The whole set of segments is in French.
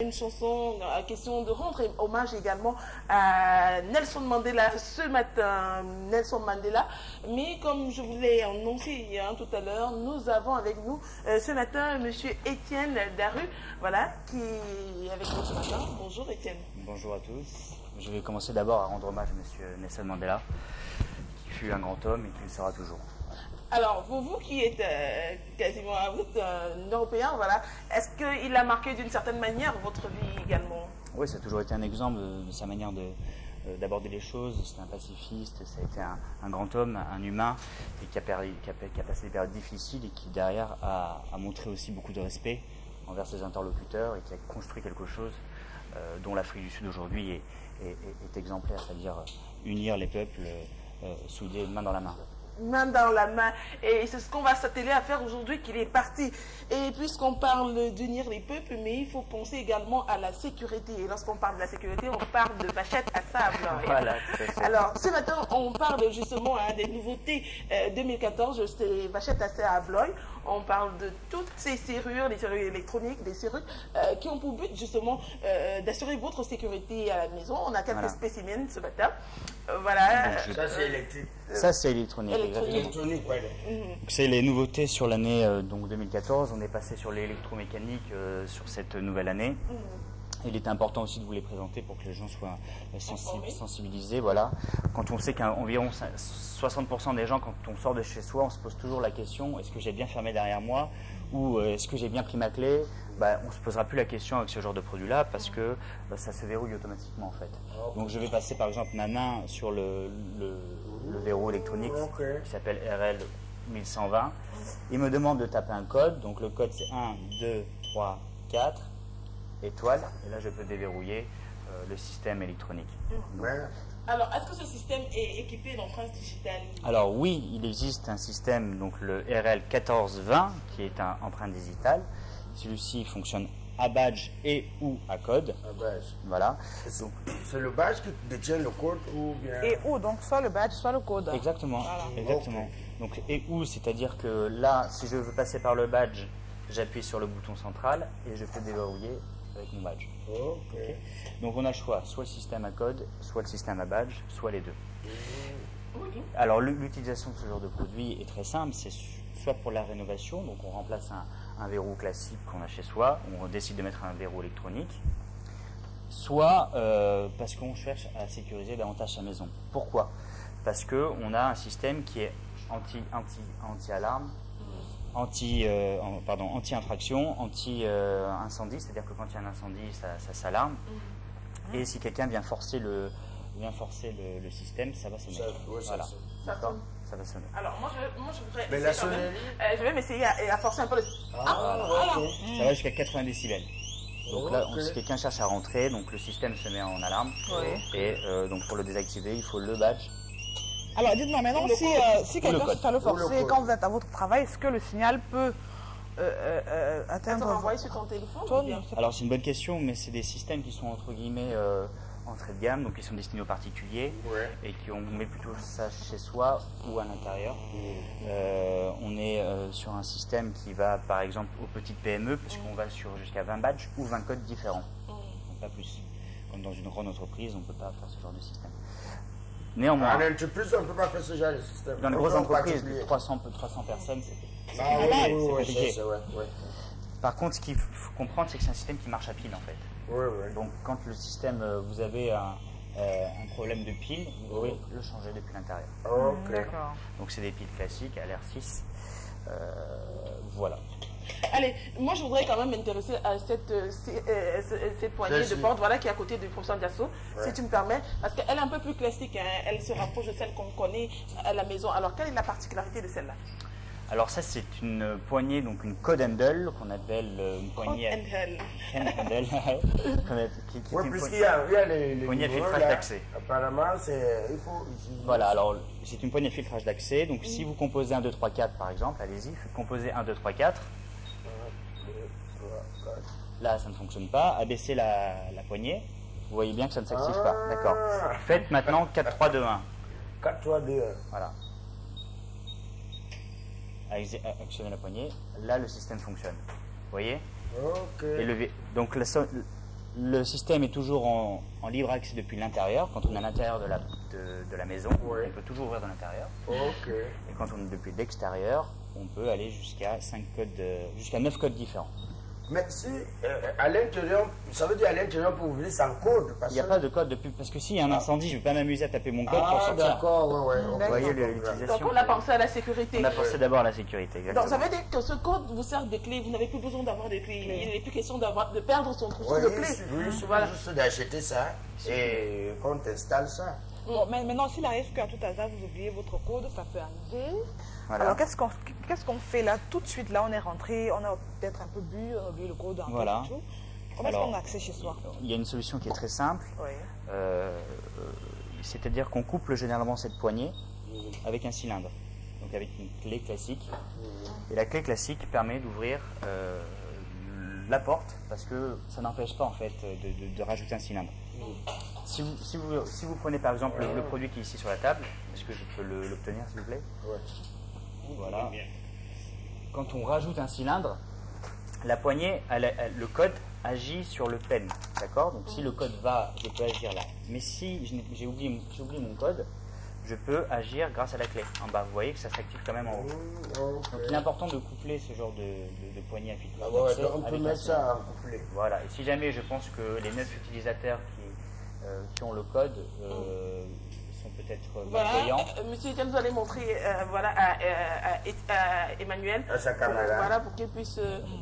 Une chanson à question de rendre hommage également à Nelson Mandela ce matin, Nelson Mandela. Mais comme je vous l'ai annoncé tout à l'heure, nous avons avec nous ce matin Monsieur Étienne Daru, voilà, qui est avec nous ce matin. Bonjour Étienne. Bonjour à tous. Je vais commencer d'abord à rendre hommage à Monsieur Nelson Mandela, qui fut un grand homme et qui le sera toujours. Alors, vous qui êtes quasiment un Européen, voilà, est-ce qu'il a marqué d'une certaine manière votre vie également? Oui, ça a toujours été un exemple de sa manière d'aborder les choses. C'était un pacifiste, ça a été un grand homme, un humain, et qui a passé des périodes difficiles et qui derrière a montré aussi beaucoup de respect envers ses interlocuteurs et qui a construit quelque chose dont l'Afrique du Sud aujourd'hui est exemplaire, c'est-à-dire unir les peuples soudés main dans la main. Main dans la main, et c'est ce qu'on va s'atteler à faire aujourd'hui qu'il est parti. Et puisqu'on parle d'unir les peuples, mais il faut penser également à la sécurité. Et lorsqu'on parle de la sécurité, on parle de Vachette à Sable. Voilà, alors ce matin, on parle justement des nouveautés 2014, c'est Vachette à Sable. On parle de toutes ces serrures, les serrures électroniques, des serrures qui ont pour but justement d'assurer votre sécurité à la maison. On a quelques spécimens ce matin. Voilà. Ça c'est électrique. Ça c'est électronique. Électronique, pardon. C'est les nouveautés sur l'année donc 2014. On est passé sur l'électromécanique sur cette nouvelle année. Il est important aussi de vous les présenter pour que les gens soient sensibilisés. Voilà. Quand on sait qu'environ 60% des gens, quand on sort de chez soi, on se pose toujours la question, est-ce que j'ai bien fermé derrière moi ou est-ce que j'ai bien pris ma clé? On ne se posera plus la question avec ce genre de produit-là parce que ça se verrouille automatiquement en fait. Donc je vais passer par exemple ma main sur le verrou électronique qui s'appelle RL 1120. Il me demande de taper un code, donc le code c'est 1, 2, 3, 4, étoile, et là je peux déverrouiller le système électronique. Donc, alors, est-ce que ce système est équipé d'empreintes digitales? Alors oui, il existe un système, donc le RL 1420, qui est un empreinte digitale. Celui-ci fonctionne à badge et ou à code. À badge. Voilà. C'est le badge qui détient le code ou bien... Et ou, donc soit le badge, soit le code. Exactement. Voilà. Exactement. Donc et ou, c'est-à-dire que là, si je veux passer par le badge, j'appuie sur le bouton central et je peux déverrouiller avec mon badge. Okay. Donc on a le choix, soit le système à code, soit le système à badge, soit les deux. Alors l'utilisation de ce genre de produit est très simple, c'est soit pour la rénovation, donc on remplace un verrou classique qu'on a chez soi, on décide de mettre un verrou électronique, soit parce qu'on cherche à sécuriser davantage sa maison. Pourquoi? Parce qu'on a un système qui est anti-alarme, anti-infraction, anti-incendie, c'est-à-dire que quand il y a un incendie, ça s'alarme. Et si quelqu'un vient forcer le système, ça va sonner. Voilà. Ça va sonner. Alors, moi je voudrais. Mais la sonnerie. Je vais m'essayer à forcer un peu le. Ça va jusqu'à 80 décibels. Donc là, si quelqu'un cherche à rentrer, donc le système se met en alarme. Et donc pour le désactiver, il faut le badge. Alors dites-moi maintenant, si quelqu'un cherche à le forcer quand vous êtes à votre travail, est-ce que le signal peut atteindre... envoyer sur ton téléphone? Alors c'est une bonne question, mais c'est des systèmes qui sont entre guillemets entrée de gamme, donc qui sont destinés aux particuliers et on met plutôt ça chez soi ou à l'intérieur. On est sur un système qui va par exemple aux petites PME, parce qu'on va sur jusqu'à 20 badges ou 20 codes différents, donc pas plus. Comme dans une grande entreprise, on ne peut pas faire ce genre de système. Néanmoins, Dans l'entreprise, on ne peut pas faire ce genre de système. Dans les grosses entreprises, 300 personnes, c'est compliqué. Par contre, ce qu'il faut comprendre, c'est que c'est un système qui marche à pile en fait. Donc quand le système, vous avez un problème de pile, vous pouvez le changer depuis l'intérieur. D'accord. Donc c'est des piles classiques à l'R6. Voilà. Allez, moi je voudrais quand même m'intéresser à cette poignée de porte, voilà, qui est à côté du professeur Diasso, si tu me permets, parce qu'elle est un peu plus classique, hein, elle se rapproche de celle qu'on connaît à la maison. Alors quelle est la particularité de celle-là? Alors ça c'est une poignée, donc une code handle qu'on appelle une poignée handle. Puisqu'il y a les poignées à filtrage d'accès. Apparemment, il faut... Voilà, alors c'est une poignée à filtrage d'accès. Donc si vous composez 1, 2, 3, 4 par exemple, allez-y, composez 1, 2, 3, 4. Là ça ne fonctionne pas. Abaissez la poignée. Vous voyez bien que ça ne s'active pas. D'accord. Faites maintenant 4, 3, 2, 1. 4, 3, 2, 1. Voilà. Actionnez la poignée. Là le système fonctionne. Vous voyez? Ok. Et donc Le système est toujours en libre accès depuis l'intérieur. Quand on est à l'intérieur de la maison, Ouais. on peut toujours ouvrir de l'intérieur. Ok. Et quand on est depuis l'extérieur, on peut aller jusqu'à 9 codes différents. Mais si à l'intérieur, ça veut dire à l'intérieur pour ouvrir sans code. Il n'y a pas de code depuis, parce que s'il y a un incendie, je ne vais pas m'amuser à taper mon code pour Ah, sortir. d'accord, ouais, ouais. Vous voyez l'utilisation. Donc on a pensé à la sécurité. On a pensé d'abord à la sécurité, exactement. Donc ça veut dire que ce code vous sert de clé, vous n'avez plus besoin d'avoir de clé. Il n'est plus question de perdre son trousseau Ouais, de clés. il suffit Voilà. juste d'acheter ça et qu'on t'installe ça. Bon, mais maintenant, s'il arrive qu'à tout hasard, vous oubliez votre code, ça peut arriver. Voilà. Alors, qu'est-ce qu'on fait là? Tout de suite, là, on est rentré, on a peut-être un peu bu, on a oublié le code, Voilà. et tout. Comment est-ce Alors, qu'on a accès chez soi? Il y a une solution qui est très simple. Oui. C'est-à-dire qu'on couple généralement cette poignée avec un cylindre, donc avec une clé classique. Et la clé classique permet d'ouvrir la porte, parce que ça n'empêche pas en fait de rajouter un cylindre. Si vous prenez par exemple le produit qui est ici sur la table, est-ce que je peux l'obtenir s'il vous plaît? Ouais. Voilà. Quand on rajoute un cylindre, la poignée, le code agit sur le pen, d'accord? Donc si le code va, je peux agir là. Mais si j'ai oublié mon code, je peux agir grâce à la clé en bas. Vous voyez que ça s'active quand même en haut. Donc il est important de coupler ce genre de poignée à filtre. Ah ouais, donc on peut mettre ça en couplet. Voilà. Et si jamais je pense que les 9 utilisateurs qui ont le code sont peut-être malveillants. Voilà, monsieur Etienne, vous allez montrer voilà, à Emmanuel, À sa caméra. voilà, pour qu'il puisse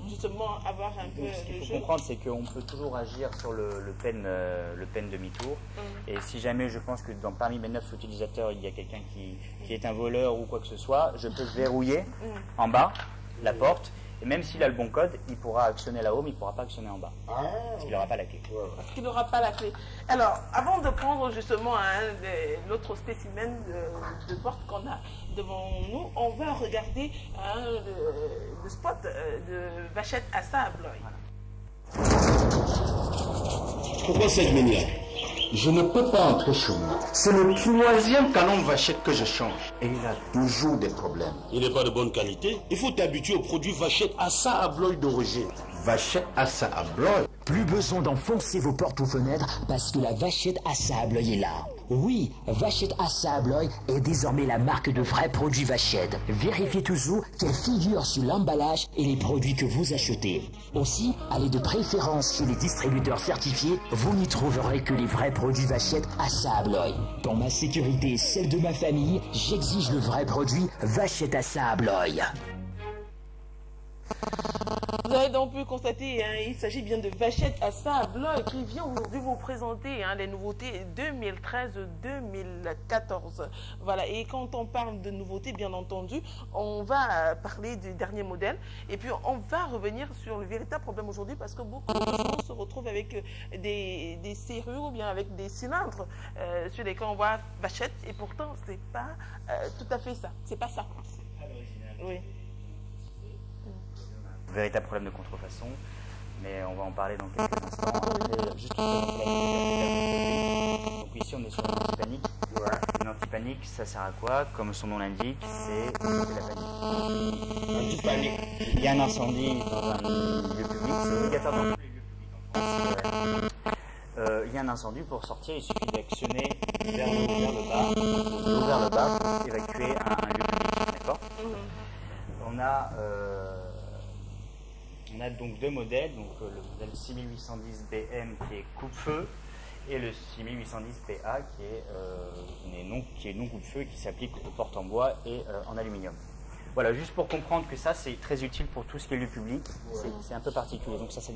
justement avoir un peu Donc, ce qu'il de faut jeu. comprendre, c'est qu'on peut toujours agir sur le pen demi-tour. Et si jamais je pense que parmi mes 9 utilisateurs, il y a quelqu'un qui est un voleur ou quoi que ce soit, je peux verrouiller en bas la porte. Et même s'il a le bon code, il pourra actionner là-haut, mais il ne pourra pas actionner en bas. Ah, Parce qu'il n'aura pas la clé. Parce qu'il n'aura pas la clé. Alors, avant de prendre justement l'autre spécimen de porte qu'on a devant nous, on va regarder le spot de vachette à sable. Pourquoi cette manière? Je ne peux pas entrer chez moi. C'est le 3e canon Vachette que je change. Et il a toujours des problèmes. Il n'est pas de bonne qualité. Il faut t'habituer au produit Vachette Assa Abloy d'origine. Vachette Assa Abloy. Plus besoin d'enfoncer vos portes ou fenêtres parce que la Vachette Assa Abloy est là. Oui, Vachette Assa Abloy est désormais la marque de vrais produits Vachette. Vérifiez toujours qu'elle figure sur l'emballage et les produits que vous achetez. Aussi, allez de préférence chez les distributeurs certifiés, vous n'y trouverez que les vrais produits Vachette Assa Abloy. Pour ma sécurité et celle de ma famille, j'exige le vrai produit Vachette Assa Abloy. Vous avez donc pu constater, hein, il s'agit bien de Vachette à sable qui vient aujourd'hui vous présenter les nouveautés 2013-2014. Voilà, et quand on parle de nouveautés, bien entendu, on va parler du dernier modèle et puis on va revenir sur le véritable problème aujourd'hui parce que beaucoup de gens se retrouvent avec des serrures ou bien avec des cylindres sur lesquels on voit Vachette et pourtant c'est pas tout à fait ça, c'est pas ça. C'est pas l'original. Oui. Véritable problème de contrefaçon, mais on va en parler dans quelques instants. Après, juste pour présenter donc ici on est sur une anti-panique. Une anti-panique, ça sert à quoi? Comme son nom l'indique, c'est la panique. Anti-panique. Il y a un incendie dans un lieu public, c'est obligatoire dans tous les lieux publics en France. Il y a un incendie, pour sortir, il suffit d'actionner vers le bas, de l'eau vers le bas pour évacuer un lieu public. D'accord? On a donc deux modèles, donc le modèle 6810 BM qui est coupe-feu et le 6810 PA qui est non coupe-feu et qui s'applique aux portes en bois et en aluminium. Voilà, juste pour comprendre que ça c'est très utile pour tout ce qui est lieu public, c'est un peu particulier, donc ça ne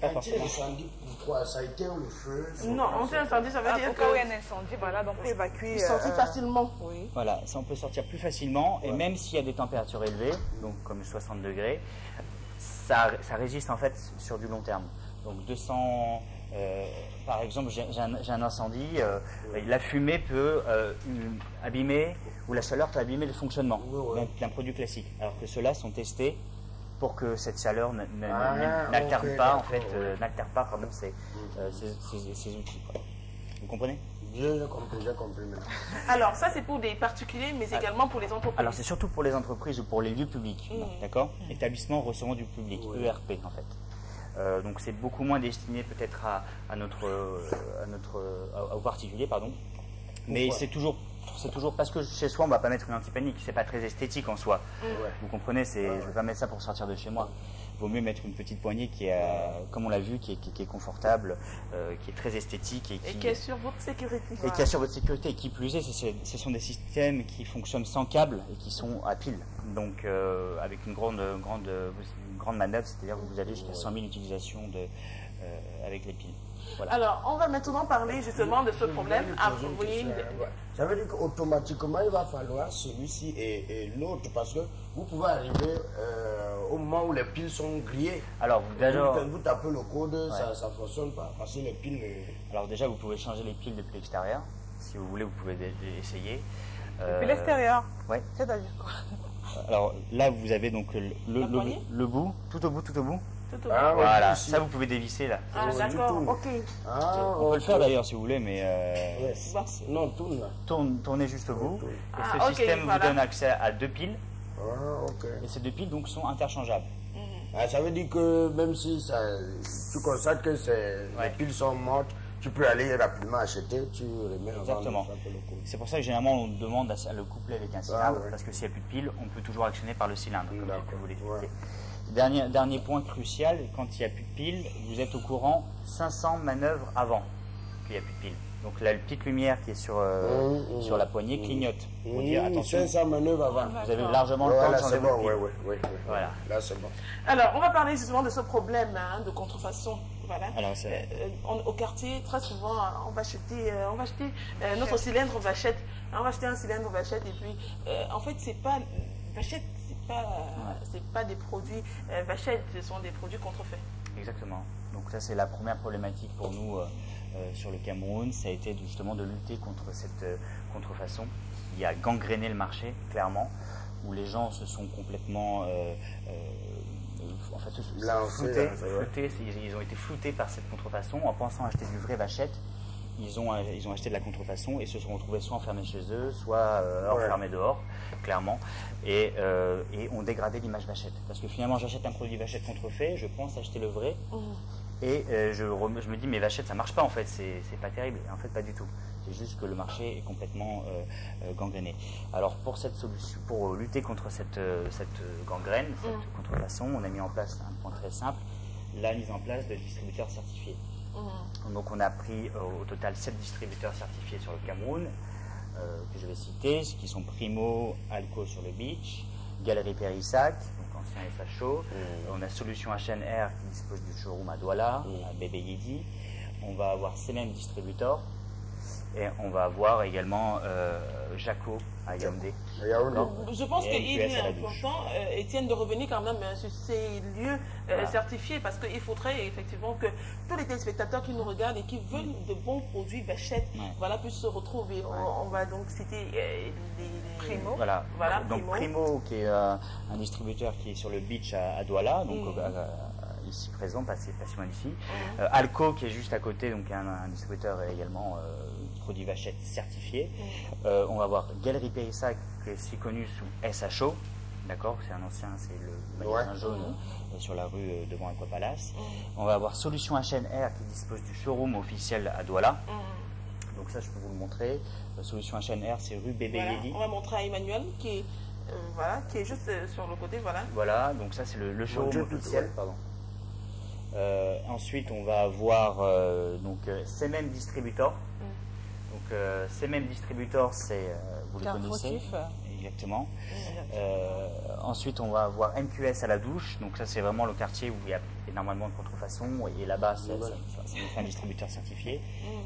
pas forcément. Anti-incendie, pourquoi? Ça a été le feu? Non, anti-incendie, ça veut dire Au cas où il y a un incendie, voilà, donc on peut évacuer. qu'il sortit facilement. Oui. Voilà, ça on peut sortir plus facilement et même s'il y a des températures élevées, donc comme 60 degrés, ça résiste en fait sur du long terme. Donc 200, par exemple, j'ai un incendie, la fumée peut abîmer, ou la chaleur peut abîmer le fonctionnement d'un produit classique. Alors que ceux-là sont testés pour que cette chaleur n'altère pas, en fait, n'altère pas pardon, ces outils. Quoi. Vous comprenez? J'ai compris maintenant. Alors, ça, c'est pour des particuliers, mais également pour les entreprises. Alors, c'est surtout pour les entreprises ou pour les lieux publics, d'accord? Établissements recevant du public, ERP, en fait. Donc c'est beaucoup moins destiné peut-être aux particuliers, pardon. Mais c'est toujours parce que chez soi on ne va pas mettre une anti-panique, c'est pas très esthétique en soi. Vous comprenez, je ne vais pas mettre ça pour sortir de chez moi. Il vaut mieux mettre une petite poignée qui est, comme on l'a vu, qui est confortable, qui est très esthétique. Et qui assure votre sécurité. Et qui assure votre sécurité. Et qui plus est, ce sont des systèmes qui fonctionnent sans câble et qui sont à pile. Donc avec une grande manœuvre, c'est-à-dire que vous avez jusqu'à 100 000 utilisations avec les piles. Voilà. Alors, on va maintenant parler justement de ce problème. Ça veut dire qu'automatiquement, il va falloir celui-ci et l'autre, parce que vous pouvez arriver au moment où les piles sont grillées. Alors, vous tapez le code, ça ne fonctionne pas, parce que les piles... Alors déjà, vous pouvez changer les piles depuis l'extérieur. Si vous voulez, vous pouvez essayer. Depuis l'extérieur? Oui. C'est-à-dire quoi? Alors là, vous avez donc le bout, tout au bout. Ah, voilà, ouais, ça vous pouvez dévisser là. Ah d'accord, ok. On peut le faire d'ailleurs si vous voulez, mais non, tourne là. Tournez juste au bout. Et ce système vous donne accès à 2 piles. Et ces 2 piles donc sont interchangeables. Ça veut dire que même si tu constates que les piles sont mortes, tu peux aller rapidement acheter, tu remets en Exactement. C'est pour ça que généralement on demande à le coupler avec un cylindre, parce que s'il n'y a plus de piles, on peut toujours actionner par le cylindre, comme j'ai pu vous l'expliquer. Dernier point crucial, quand il n'y a plus de piles, vous êtes au courant 500 manœuvres avant qu'il n'y a plus de piles. Donc la petite lumière qui est sur la poignée clignote. Pour dire attention. 500 manœuvres avant. Vous avez largement le temps de changer votre pile. Oui. Voilà. Là c'est bon. Alors on va parler justement de ce problème de contrefaçon. Voilà. Alors, au quartier, très souvent, on va acheter notre cylindre vachette. On va acheter un cylindre vachette et puis, en fait, c'est pas vachette, c'est pas des produits vachette, ce sont des produits contrefaits. Exactement. Donc ça, c'est la première problématique pour nous sur le Cameroun. Ça a été justement de lutter contre cette contrefaçon qui a gangréné le marché, clairement, où les gens se sont complètement... floutés, ils ont été floutés par cette contrefaçon en pensant acheter du vrai vachette. Ils ont acheté de la contrefaçon et se sont retrouvés soit enfermés chez eux, soit enfermés dehors, clairement, et ont dégradé l'image vachette. Parce que finalement, j'achète un produit vachette contrefait, je pense acheter le vrai, et je me dis, mais vachette, ça marche pas en fait, c'est pas terrible. Et en fait, pas du tout. C'est juste que le marché est complètement gangréné. Alors pour cette solution, pour lutter contre cette gangrène, cette contrefaçon, on a mis en place un point très simple, la mise en place de distributeurs certifiés. Donc on a pris au total 7 distributeurs certifiés sur le Cameroun, que je vais citer, qui sont Primo, Alco sur le Beach, Galerie Périssac, donc ancien SHO, on a Solution HNR qui dispose du showroom à Douala, à Bébé Yedi, on va avoir ces mêmes distributeurs, et on va avoir également Jaco à Yaoundé. Je pense qu'il est important, Étienne, de revenir quand même sur ces lieux certifiés, parce qu'il faudrait effectivement que tous les téléspectateurs qui nous regardent et qui veulent de bons produits vachette, puissent se retrouver. On va donc citer les Primo. Voilà. Donc Primo, qui est un distributeur qui est sur le beach à Douala, donc ici présent, passez-moi ici. Alco, qui est juste à côté, donc un distributeur également produits vachette certifiés. On va voir Galerie Périssac, qui est si connu sous SHO, d'accord, c'est un ancien, c'est le magasin jaune sur la rue devant Aquapalace. On va avoir Solution HNR qui dispose du showroom officiel à Douala. Donc ça, je peux vous le montrer. Solution HNR, c'est rue Bébé Yedi. On va montrer à Emmanuel qui est juste sur le côté, Voilà, donc ça c'est le showroom officiel, pardon. Ensuite, on va avoir ces mêmes distributeurs. Donc, ces mêmes distributeurs, vous les connaissez. Exactement. Ensuite, on va avoir MQS à la douche. Donc, ça, c'est vraiment le quartier où il y a énormément de contrefaçon. Et là-bas, ça fait un distributeur certifié.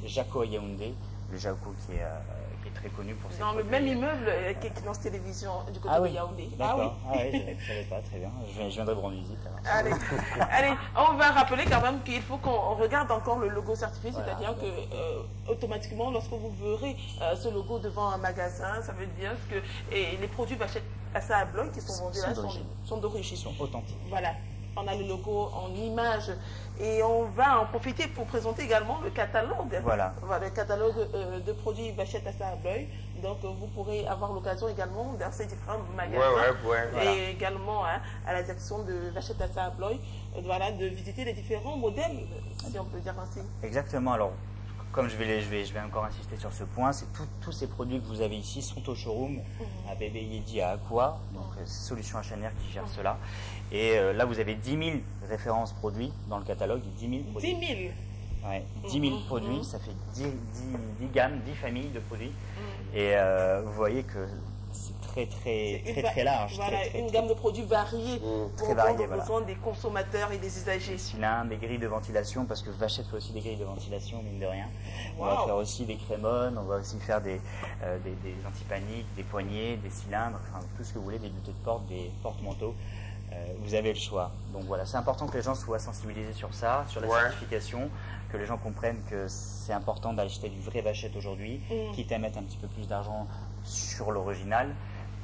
Jaco à Yaoundé. Le Jaco qui est très connu pour ses dans le même immeuble qui est dans cette télévision du côté de Yaoundé. D'accord. Je ne savais pas, très bien. Je viendrai vous rendre visite. Allez, on va rappeler quand même qu'il faut qu'on regarde encore le logo certifié, c'est-à-dire que automatiquement, lorsque vous verrez ce logo devant un magasin, ça veut dire que les produits vachette à bloc qui sont vendus là sont d'origine. Ils sont authentiques. Voilà. on a le logo en image. Et on va en profiter pour présenter également le catalogue. Voilà. Le catalogue de produits Vachette Assa Abloy. Donc vous pourrez avoir l'occasion également dans ces différents magasins. Et également à la direction de Vachette Assa Abloy, voilà, de visiter les différents modèles, si on peut dire ainsi. Exactement. Alors, comme je vais encore insister sur ce point, c'est tous ces produits que vous avez ici sont au showroom, à Bébé Yedi, à Aqua, donc Solutions HNR qui gère cela. Et là, vous avez 10 000 références produits dans le catalogue, 10 000 produits. 10 000 Ouais, 10 000 produits, ça fait 10 gammes, 10 familles de produits. Et vous voyez que c'est très large. Voilà, une gamme de produits variés pour répondre aux besoins des consommateurs et des usagers. Des cylindres, des grilles de ventilation, parce que Vachette fait aussi des grilles de ventilation, mine de rien. On va faire aussi des crémones, on va aussi faire des antipaniques, des poignées, des cylindres, enfin, tout ce que vous voulez, des butées de porte, des porte-manteaux. Vous avez le choix. Donc voilà, c'est important que les gens soient sensibilisés sur ça, sur la certification, que les gens comprennent que c'est important d'acheter du vrai Vachette aujourd'hui, quitte à mettre un petit peu plus d'argent sur l'original,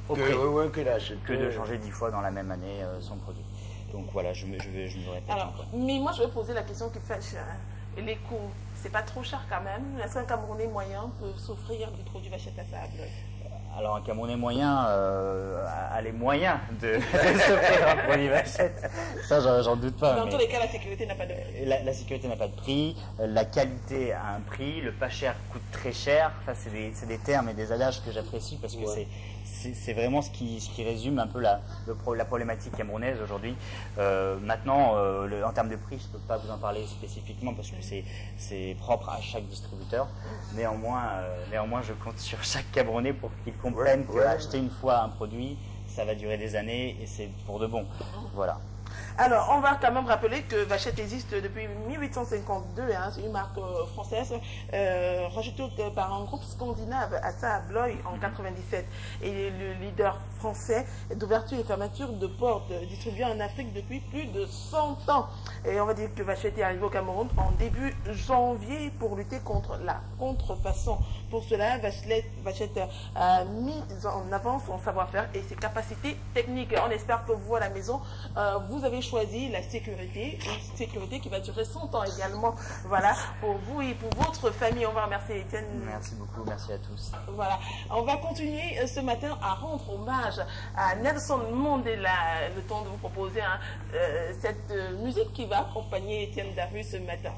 que de changer 10 fois dans la même année son produit. Donc voilà, je me répète. Alors, mais moi je vais poser la question qui fâche. Les coûts, c'est pas trop cher quand même? Est-ce qu'un Camerounais moyen peut s'offrir du produit Vachette Assa Abloy? Alors un Camerounais moyen a les moyens de s'offrir un produit Vachette. Ça, j'en doute pas. Dans tous les cas, la sécurité n'a pas de prix. La sécurité n'a pas de prix, la qualité a un prix, le pas cher coûte très cher. Ça, c'est des termes et des adages que j'apprécie parce que c'est vraiment ce qui résume un peu la problématique camerounaise aujourd'hui. Maintenant, en termes de prix, je ne peux pas vous en parler spécifiquement parce que c'est propre à chaque distributeur. Néanmoins, je compte sur chaque Camerounais pour qu'il comprenne qu'acheter une fois un produit, ça va durer des années et c'est pour de bon. Voilà. Alors, on va quand même rappeler que Vachette existe depuis 1852, c'est une marque française, rajoutée par un groupe scandinave, Assa Abloy, en 97. Et le leader français d'ouverture et fermeture de portes, distribué en Afrique depuis plus de 100 ans. Et on va dire que Vachette est arrivé au Cameroun en début janvier pour lutter contre la contrefaçon. Pour cela, Vachette a mis en avant son savoir-faire et ses capacités techniques. On espère que vous, à la maison, vous avez choisi la sécurité, une sécurité qui va durer 100 ans également, voilà, pour vous et pour votre famille. On va remercier Étienne. Merci beaucoup, merci à tous. Voilà, on va continuer ce matin à rendre hommage à Nelson Mandela, le temps de vous proposer cette musique qui va accompagner Étienne Darus ce matin.